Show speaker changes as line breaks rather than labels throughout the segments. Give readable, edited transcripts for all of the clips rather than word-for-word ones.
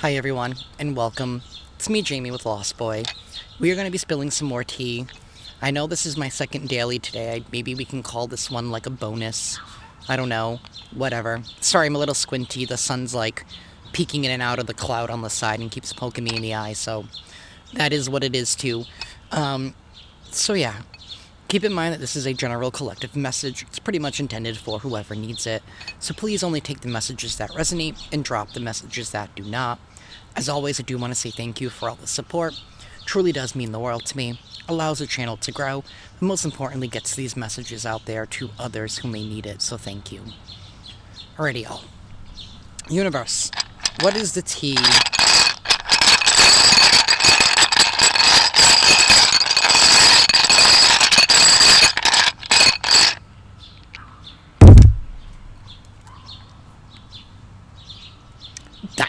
Hi everyone, and welcome. It's me, Jamie, with Lost Boy. We are going to be spilling some more tea. I know this is my second daily today. Maybe we can call this one like a bonus. I don't know. Whatever. Sorry, I'm a little squinty. The sun's like peeking in and out of the cloud on the side and keeps poking me in the eye, so that is what it is too. So yeah. Keep in mind that this is a general collective message. It's pretty much intended for whoever needs it. So please only take the messages that resonate and drop the messages that do not. As always, I do want to say thank you for all the support. Truly does mean the world to me. Allows the channel to grow. And most importantly, gets these messages out there to others who may need it. So thank you. Alrighty, y'all. Universe, what is the tea?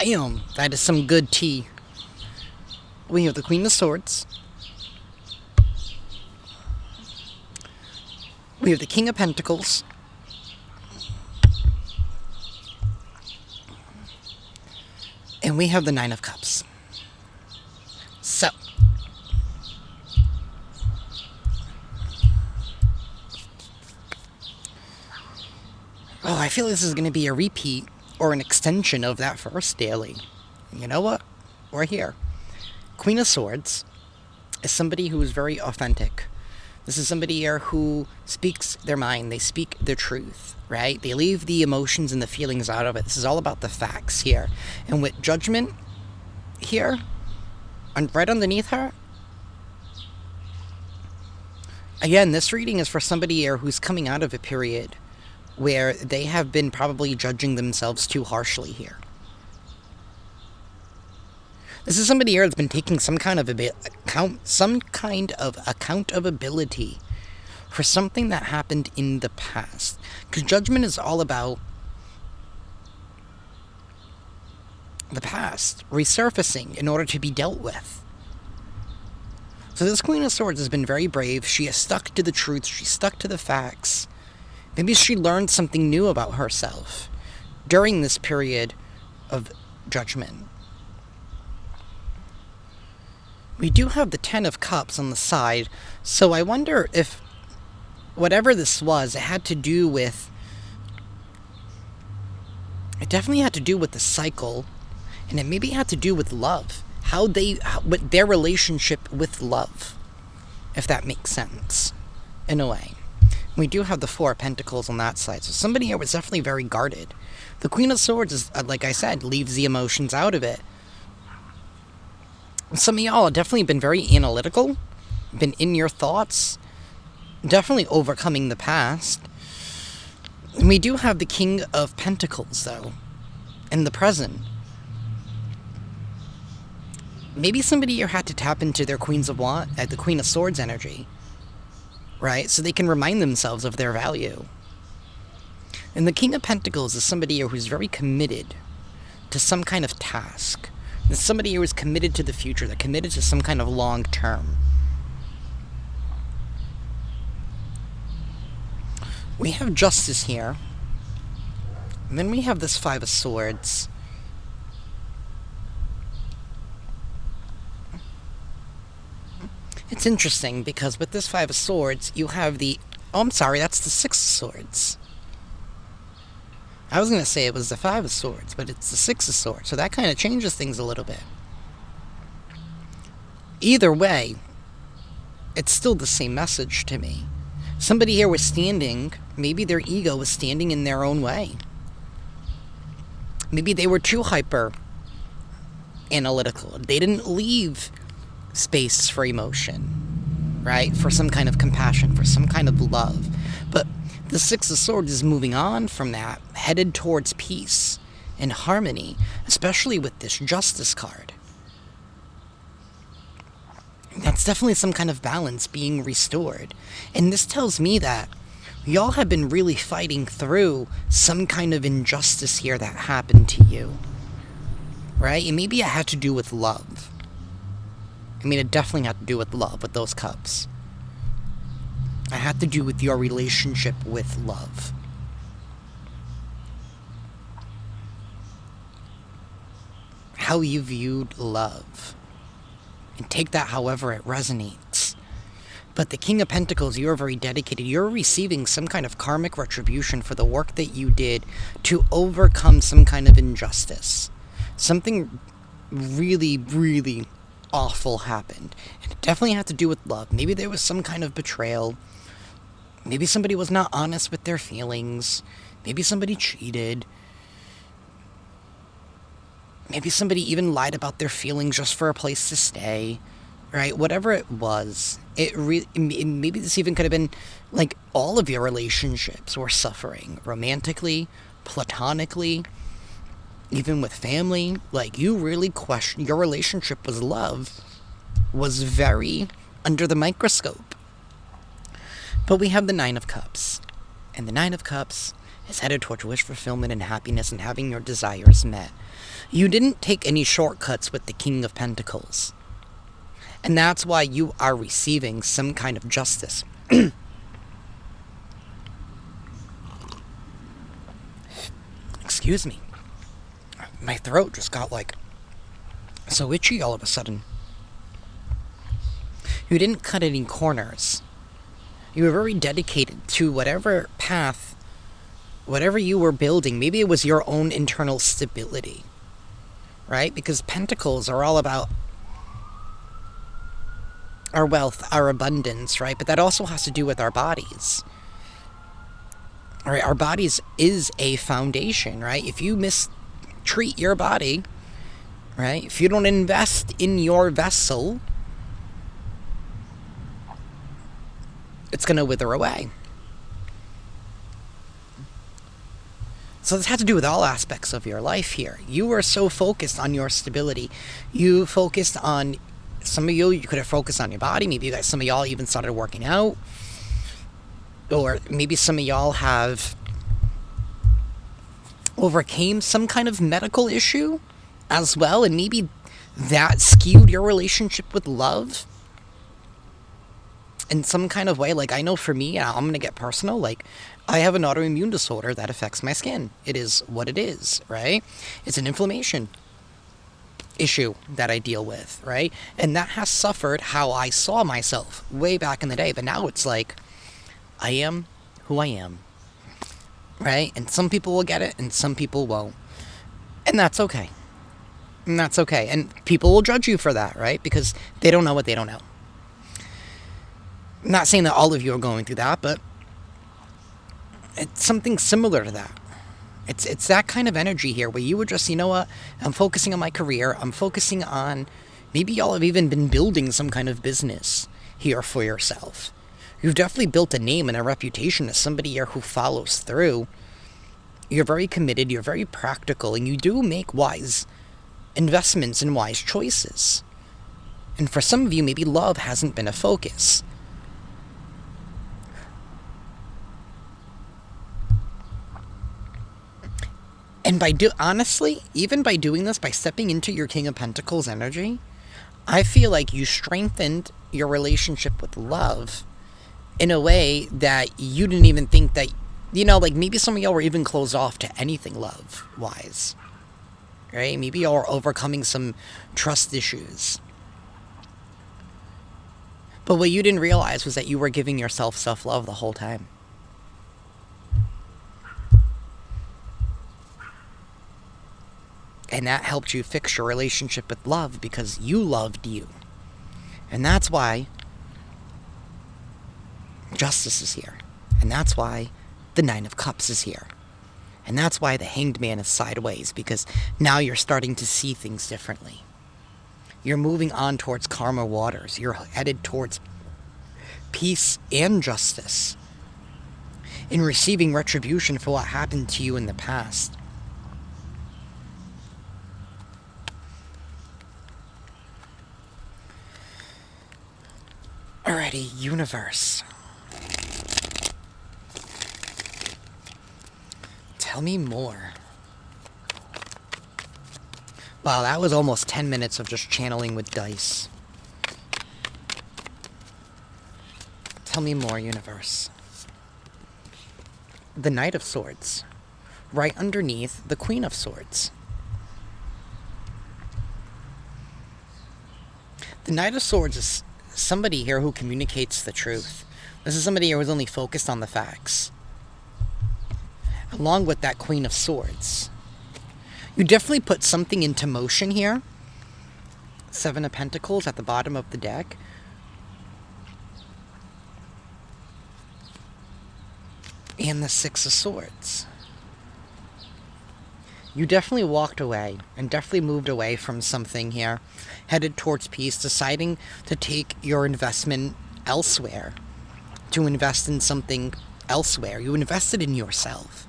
Damn, that is some good tea. We have the Queen of Swords. We have the King of Pentacles. And we have the Nine of Cups. So. Oh, I feel this is going to be a repeat or an extension of that first daily. You know what? We're here. Queen of Swords is somebody who is very authentic. This is somebody here who speaks their mind. They speak their truth, right? They leave the emotions and the feelings out of it. This is all about the facts here. And with Judgment here, and right underneath her, again, this reading is for somebody here who's coming out of a period where they have been probably judging themselves too harshly here. This is somebody here that's been taking some kind of accountability for something that happened in the past. Because Judgment is all about the past resurfacing in order to be dealt with. So this Queen of Swords has been very brave. She has stuck to the truth. She stuck to the facts. Maybe she learned something new about herself during this period of Judgment. We do have the Ten of Cups on the side, so I wonder if whatever this was, it had to do with... It definitely had to do with the cycle, and it maybe had to do with love. With their relationship with love, if that makes sense, in a way. We do have the Four of Pentacles on that side, so somebody here was definitely very guarded. The Queen of Swords is, like I said, leaves the emotions out of it. Some of y'all have definitely been very analytical, been in your thoughts, definitely overcoming the past. And we do have the King of Pentacles, though, in the present. Maybe somebody here had to tap into their the Queen of Swords energy, right? So they can remind themselves of their value. And the King of Pentacles is somebody here who's very committed to some kind of task. It's somebody who is committed to the future. They're committed to some kind of long term. We have Justice here. And then we have this Five of Swords. It's interesting because with this Five of Swords, you have the... Oh, I'm sorry, that's the Six of Swords. I was going to say it was the Five of Swords, but it's the Six of Swords, so that kind of changes things a little bit. Either way, it's still the same message to me. Somebody here was standing, maybe their ego was standing in their own way. Maybe they were too hyper analytical. They didn't leave space for emotion, right? For some kind of compassion, for some kind of love. But the Six of Swords is moving on from that, headed towards peace and harmony, especially with this Justice card. That's definitely some kind of balance being restored. And this tells me that y'all have been really fighting through some kind of injustice here that happened to you, right? And maybe it had to do with love. I mean, it definitely had to do with love, with those cups. It had to do with your relationship with love. how you viewed love. And take that however it resonates. But the King of Pentacles, you're very dedicated. You're receiving some kind of karmic retribution for the work that you did to overcome some kind of injustice. Something really, really awful happened. And it definitely had to do with love. Maybe there was some kind of betrayal. Maybe somebody was not honest with their feelings. Maybe somebody cheated. Maybe somebody even lied about their feelings just for a place to stay. Right? Whatever it was, maybe this even could have been like all of your relationships were suffering, romantically, platonically, even with family. Like, you really question your relationship with love was very under the microscope. But we have the Nine of Cups, and the Nine of Cups is headed towards wish fulfillment and happiness and having your desires met. You didn't take any shortcuts with the King of Pentacles. And that's why you are receiving some kind of justice. Excuse me. My throat just got like so itchy all of a sudden. You didn't cut any corners. You were very dedicated to whatever path, whatever you were building. Maybe it was your own internal stability. Right? Because Pentacles are all about our wealth, our abundance, right? But that also has to do with our bodies. All right, our bodies is a foundation, right? If you mistreat your body, right? If you don't invest in your vessel, it's going to wither away. So this has to do with all aspects of your life here. You were so focused on your stability. You focused on, some of you could have focused on your body. Maybe some of y'all even started working out. Or maybe some of y'all have overcame some kind of medical issue as well. And maybe that skewed your relationship with love in some kind of way. Like, I know for me, I'm going to get personal. Like, I have an autoimmune disorder that affects my skin. It is what it is, right? It's an inflammation issue that I deal with, right? And that has suffered how I saw myself way back in the day. But now it's like, I am who I am, right? And some people will get it and some people won't. And that's okay. And that's okay. And people will judge you for that, right? Because they don't know what they don't know. I'm not saying that all of you are going through that, but it's something similar to that. It's that kind of energy here where you were just, you know what, I'm focusing on my career. I'm focusing on, maybe y'all have even been building some kind of business here for yourself. You've definitely built a name and a reputation as somebody here who follows through. You're very committed, you're very practical, and you do make wise investments and wise choices. And for some of you, maybe love hasn't been a focus. And honestly, even by doing this, by stepping into your King of Pentacles energy, I feel like you strengthened your relationship with love in a way that you didn't even think that, you know, like maybe some of y'all were even closed off to anything love-wise, right? Maybe y'all are overcoming some trust issues. But what you didn't realize was that you were giving yourself self-love the whole time. And that helped you fix your relationship with love because you loved you. And that's why justice is here. And that's why the Nine of Cups is here. And that's why the Hanged Man is sideways, because now you're starting to see things differently. You're moving on towards calmer waters. You're headed towards peace and justice in receiving retribution for what happened to you in the past. Alrighty, universe. Tell me more. Wow, that was almost 10 minutes of just channeling with dice. Tell me more, universe. The Knight of Swords. Right underneath the Queen of Swords. The Knight of Swords is somebody here who communicates the truth. This is somebody who is only focused on the facts. Along with that Queen of Swords. You definitely put something into motion here. Seven of Pentacles at the bottom of the deck. And the Six of Swords. You definitely walked away and definitely moved away from something here. Headed towards peace, deciding to take your investment elsewhere. To invest in something elsewhere. You invested in yourself.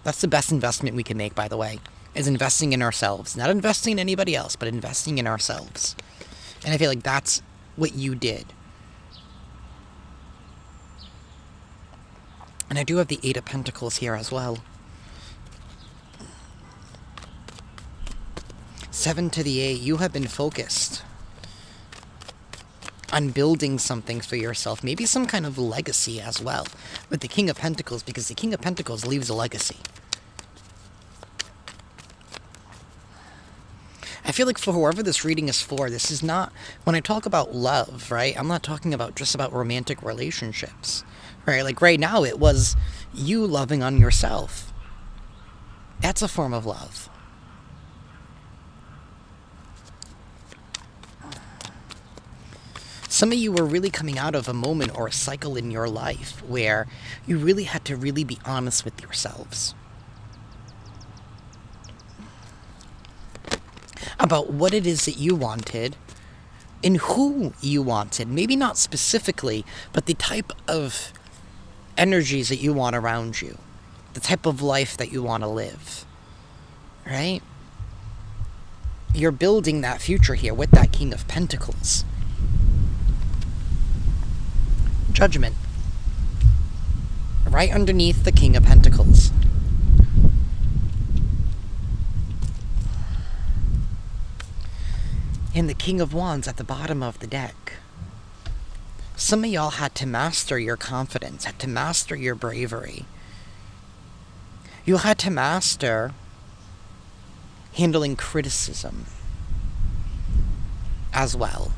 That's the best investment we can make, by the way, is investing in ourselves. Not investing in anybody else, but investing in ourselves. And I feel like that's what you did. And I do have the Eight of Pentacles here as well. 7 to the 8, you have been focused on building something for yourself. Maybe some kind of legacy as well. With the King of Pentacles, because the King of Pentacles leaves a legacy. I feel like for whoever this reading is for, this is not, when I talk about love, right? I'm not talking about just about romantic relationships, right? Like right now it was you loving on yourself. That's a form of love. Some of you were really coming out of a moment or a cycle in your life where you really had to really be honest with yourselves. About what it is that you wanted and who you wanted. Maybe not specifically, but the type of energies that you want around you. The type of life that you want to live. Right? You're building that future here with that King of Pentacles. Judgment. Right underneath the King of Pentacles. And the King of Wands at the bottom of the deck. Some of y'all had to master your confidence, had to master your bravery. You had to master handling criticism as well.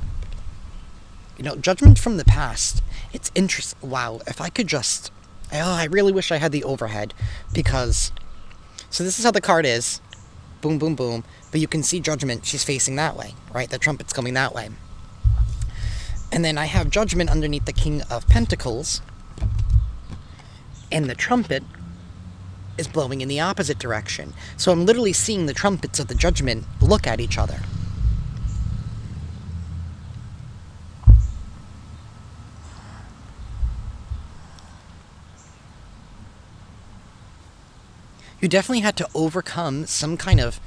You know, judgment from the past. It's interesting. Wow, if I could just... Oh, I really wish I had the overhead. Because... So this is how the card is. Boom, boom, boom. But you can see Judgment, she's facing that way, right? The trumpet's going that way. And then I have Judgment underneath the King of Pentacles. And the trumpet is blowing in the opposite direction. So I'm literally seeing the trumpets of the Judgment look at each other. You definitely had to overcome some kind of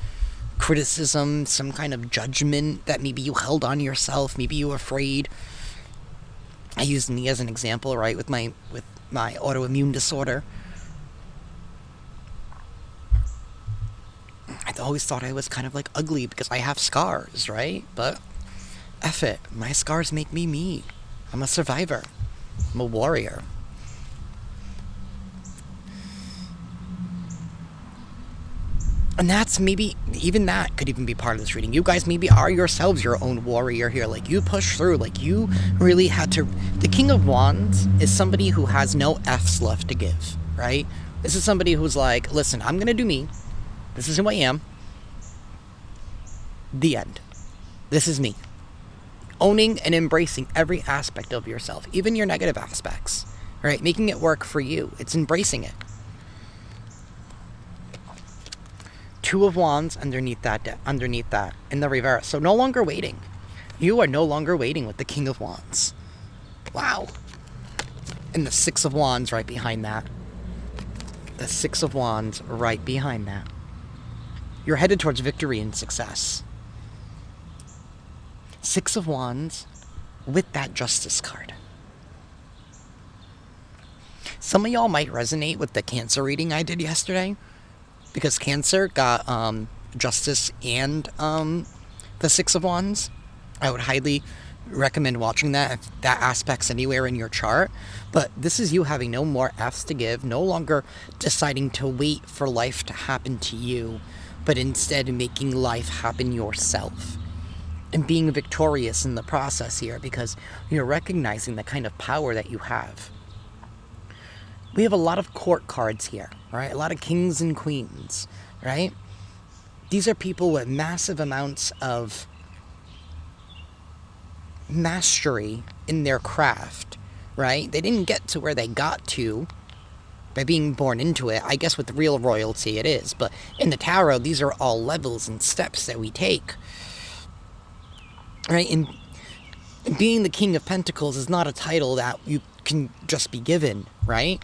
criticism, some kind of judgment that maybe you held on yourself, maybe you were afraid. I used me as an example, right, with my autoimmune disorder. I always thought I was kind of like ugly because I have scars, right? But F it, my scars make me me. I'm a survivor. I'm a warrior. And that's maybe, even that could even be part of this reading. You guys maybe are yourselves your own warrior here. Like, you push through. Like, you really had to... The King of Wands is somebody who has no F's left to give, right? This is somebody who's like, listen, I'm going to do me. This is who I am. The end. This is me. Owning and embracing every aspect of yourself, even your negative aspects, right? Making it work for you. It's embracing it. Two of Wands underneath that, in the reverse. So no longer waiting. You are no longer waiting with the King of Wands. Wow. And the Six of Wands right behind that. The Six of Wands right behind that. You're headed towards victory and success. Six of Wands with that Justice card. Some of y'all might resonate with the Cancer reading I did yesterday. Because Cancer got Justice and the Six of Wands. I would highly recommend watching that if that aspect's anywhere in your chart. But this is you having no more F's to give, no longer deciding to wait for life to happen to you, but instead making life happen yourself. and being victorious in the process here, because you're recognizing the kind of power that you have. We have a lot of court cards here, right? A lot of kings and queens, right? These are people with massive amounts of mastery in their craft, right? They didn't get to where they got to by being born into it. I guess with real royalty it is, but in the tarot, these are all levels and steps that we take, right? And being the King of Pentacles is not a title that you can just be given, right?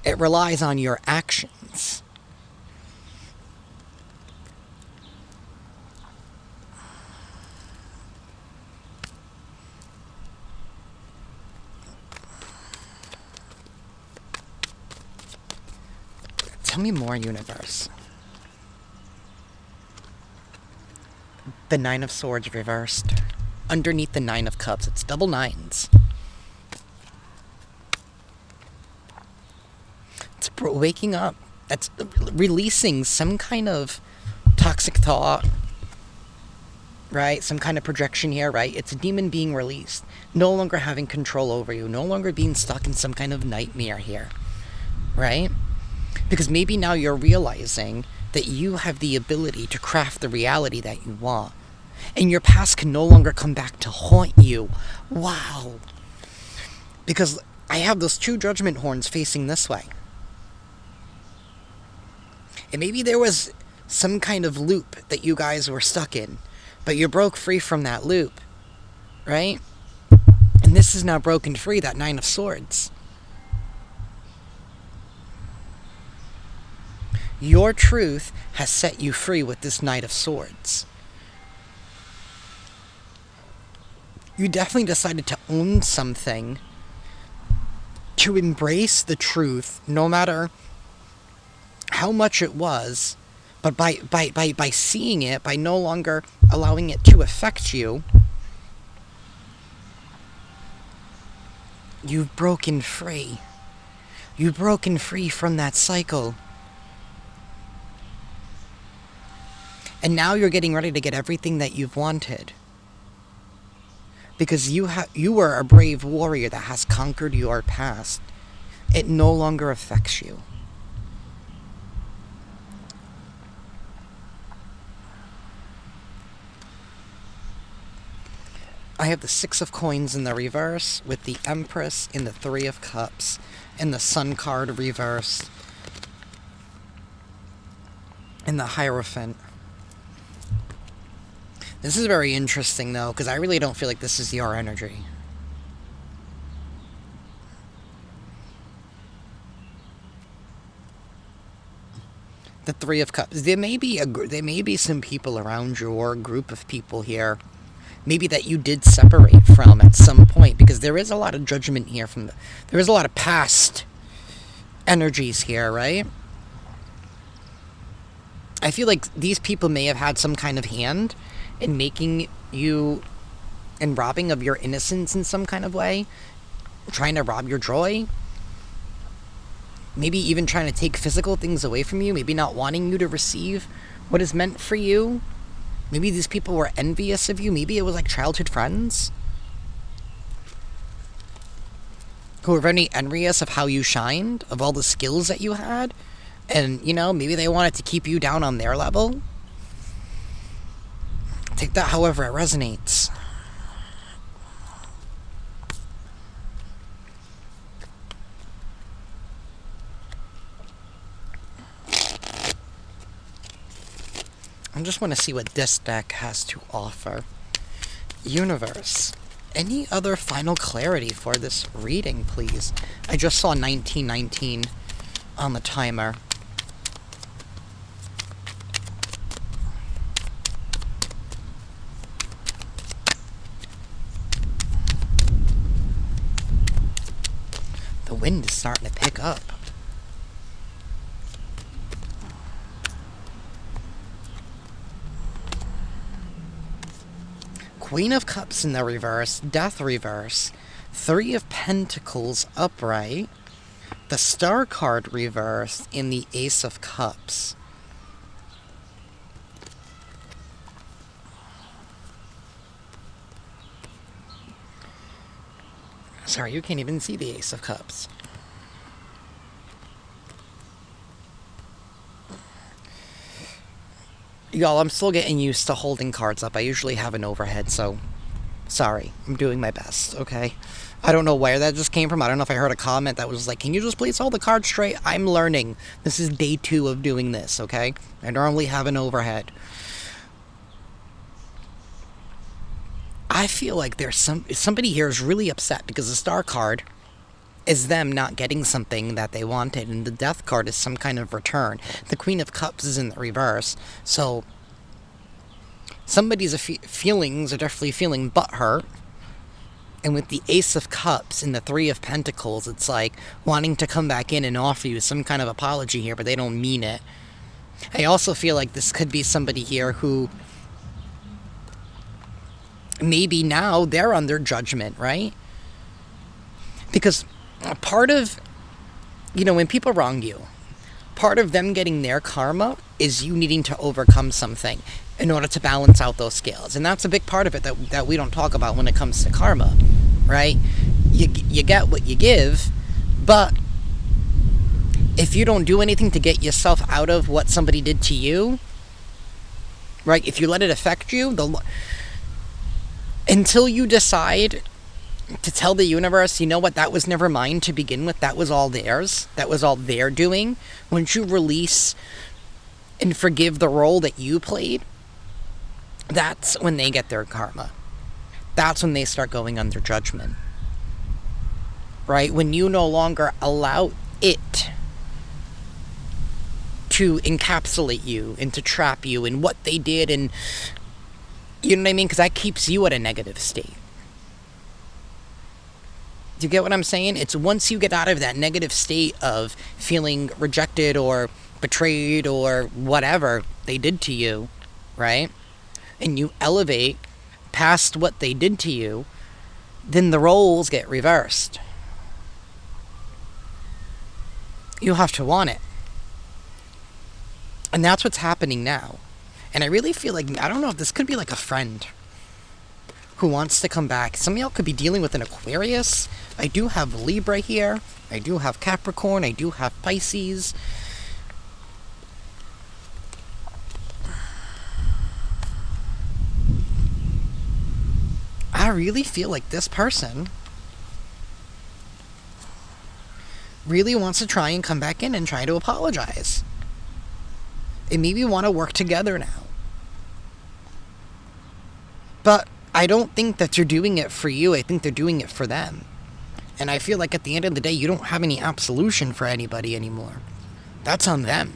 It relies on your actions. Tell me more, universe. The Nine of Swords reversed. Underneath the Nine of Cups, it's double nines. It's waking up. That's releasing some kind of toxic thought, right? Some kind of projection here, right? It's a demon being released. No longer having control over you. No longer being stuck in some kind of nightmare here, right? Because maybe now you're realizing that you have the ability to craft the reality that you want. And your past can no longer come back to haunt you. Wow. Because I have those two judgment horns facing this way. And maybe there was some kind of loop that you guys were stuck in, but you broke free from that loop, right? And this is now broken free, that Nine of Swords. Your truth has set you free with this Knight of Swords. You definitely decided to own something, to embrace the truth, no matter how much it was, but by seeing it, by no longer allowing it to affect you, you've broken free. You've broken free from that cycle. And now you're getting ready to get everything that you've wanted. Because you were a brave warrior that has conquered your past. It no longer affects you. I have the Six of Coins in the reverse, with the Empress in the Three of Cups, and the Sun card reversed, and the Hierophant. This is very interesting, though, because I really don't feel like this is your energy. The Three of Cups. There may be some people around you, or a group of people here, maybe that you did separate from at some point, because there is a lot of judgment here there is a lot of past energies here, right? I feel like these people may have had some kind of hand in making you, and robbing of your innocence in some kind of way, trying to rob your joy, maybe even trying to take physical things away from you, maybe not wanting you to receive what is meant for you. Maybe these people were envious of you. Maybe it was like childhood friends who were very envious of how you shined, of all the skills that you had, and, maybe they wanted to keep you down on their level. Take that however it resonates. I just want to see what this deck has to offer. Universe, any other final clarity for this reading, please? I just saw 1919 on the timer. The wind is starting to pick up. Queen of Cups in the reverse, Death reverse, Three of Pentacles upright, the Star card reversed, and the Ace of Cups. Sorry, you can't even see the Ace of Cups. Y'all, I'm still getting used to holding cards up. I usually have an overhead, so sorry. I'm doing my best, okay? I don't know where that just came from. I don't know if I heard a comment that was like, can you just please hold the cards straight? I'm learning. This is day 2 of doing this, okay? I normally have an overhead. I feel like there's somebody here is really upset because the Star card is them not getting something that they wanted, and the Death card is some kind of return. The Queen of Cups is in the reverse, so somebody's feelings are definitely feeling butthurt. And with the Ace of Cups and the 3 of Pentacles, it's like wanting to come back in and offer you some kind of apology here, but they don't mean it. I also feel like this could be somebody here who maybe now they're under judgment, right? Because part of, when people wrong you, part of them getting their karma is you needing to overcome something in order to balance out those scales. And that's a big part of it that we don't talk about when it comes to karma, right? You get what you give, but if you don't do anything to get yourself out of what somebody did to you, right? If you let it affect you, until you decide to tell the universe, you know what, that was never mine to begin with, that was all theirs, that was all their doing. Once you release and forgive the role that you played, that's when they get their karma. That's when they start going under judgment. Right? When you no longer allow it to encapsulate you and to trap you in what they did, and you know what I mean? Because that keeps you at a negative state. Do you get what I'm saying? It's once you get out of that negative state of feeling rejected or betrayed or whatever they did to you, right? And you elevate past what they did to you, then the roles get reversed. You have to want it. And that's what's happening now. And I really feel like, I don't know if this could be like a friend who wants to come back. Some of y'all could be dealing with an Aquarius. I do have Libra here. I do have Capricorn. I do have Pisces. I really feel like this person really wants to try and come back in and try to apologize. And maybe want to work together now. But I don't think that they're doing it for you. I think they're doing it for them. And I feel like at the end of the day, you don't have any absolution for anybody anymore. That's on them.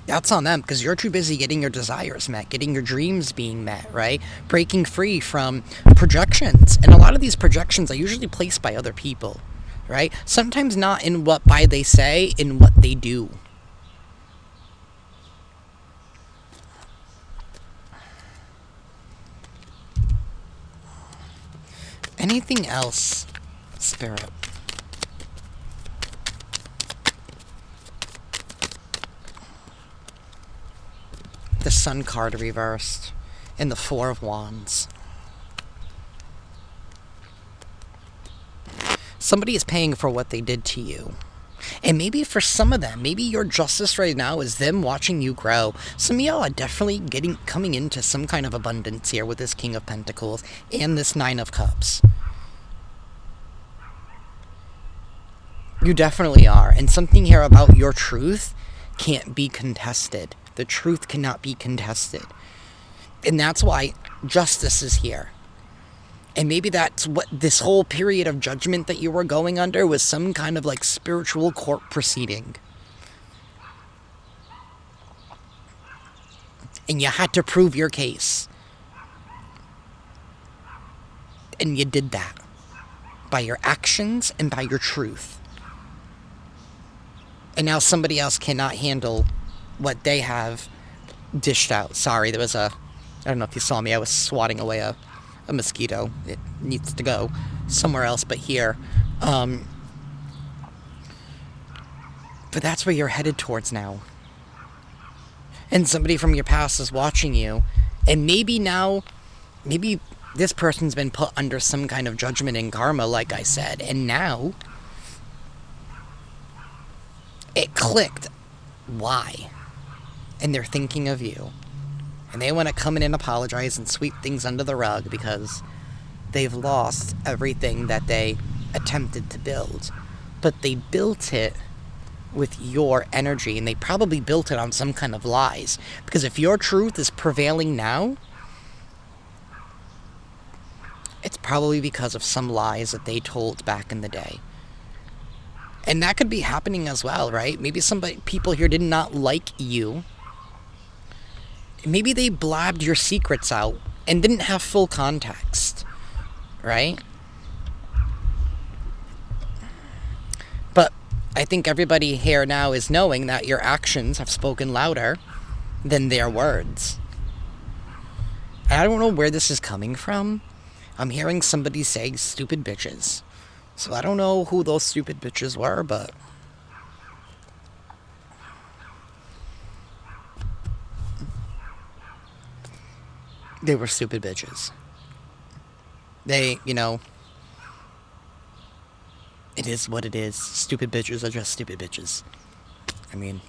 That's on them, because you're too busy getting your desires met, getting your dreams being met, right? Breaking free from projections. And a lot of these projections are usually placed by other people, right? Sometimes not in what by they say, in what they do. Anything else, Spirit? The Sun card reversed and the 4 of Wands. Somebody is paying for what they did to you. And maybe for some of them, maybe your justice right now is them watching you grow. Some of y'all are definitely coming into some kind of abundance here with this King of Pentacles and this 9 of Cups. You definitely are. And something here about your truth can't be contested. The truth cannot be contested. And that's why justice is here. And maybe that's what this whole period of judgment that you were going under was, some kind of like spiritual court proceeding. And you had to prove your case. And you did that by your actions and by your truth. And now somebody else cannot handle what they have dished out. Sorry, there was I don't know if you saw me, I was swatting away a mosquito. It needs to go somewhere else but here. But that's where you're headed towards now. And somebody from your past is watching you. And maybe now, maybe This person's been put under some kind of judgment and karma, like I said, and now it clicked. Why? And they're thinking of you. And they want to come in and apologize and sweep things under the rug because they've lost everything that they attempted to build. But they built it with your energy, and they probably built it on some kind of lies. Because if your truth is prevailing now, it's probably because of some lies that they told back in the day. And that could be happening as well, right? Maybe people here did not like you. Maybe they blabbed your secrets out and didn't have full context, right? But I think everybody here now is knowing that your actions have spoken louder than their words. And I don't know where this is coming from. I'm hearing somebody say stupid bitches. So I don't know who those stupid bitches were, but they were stupid bitches. They, it is what it is. Stupid bitches are just stupid bitches. I mean,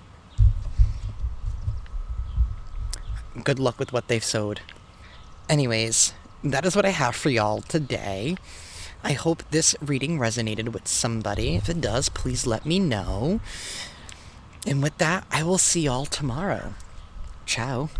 good luck with what they've sowed. Anyways, that is what I have for y'all today. I hope this reading resonated with somebody. If it does, please let me know. And with that, I will see y'all tomorrow. Ciao.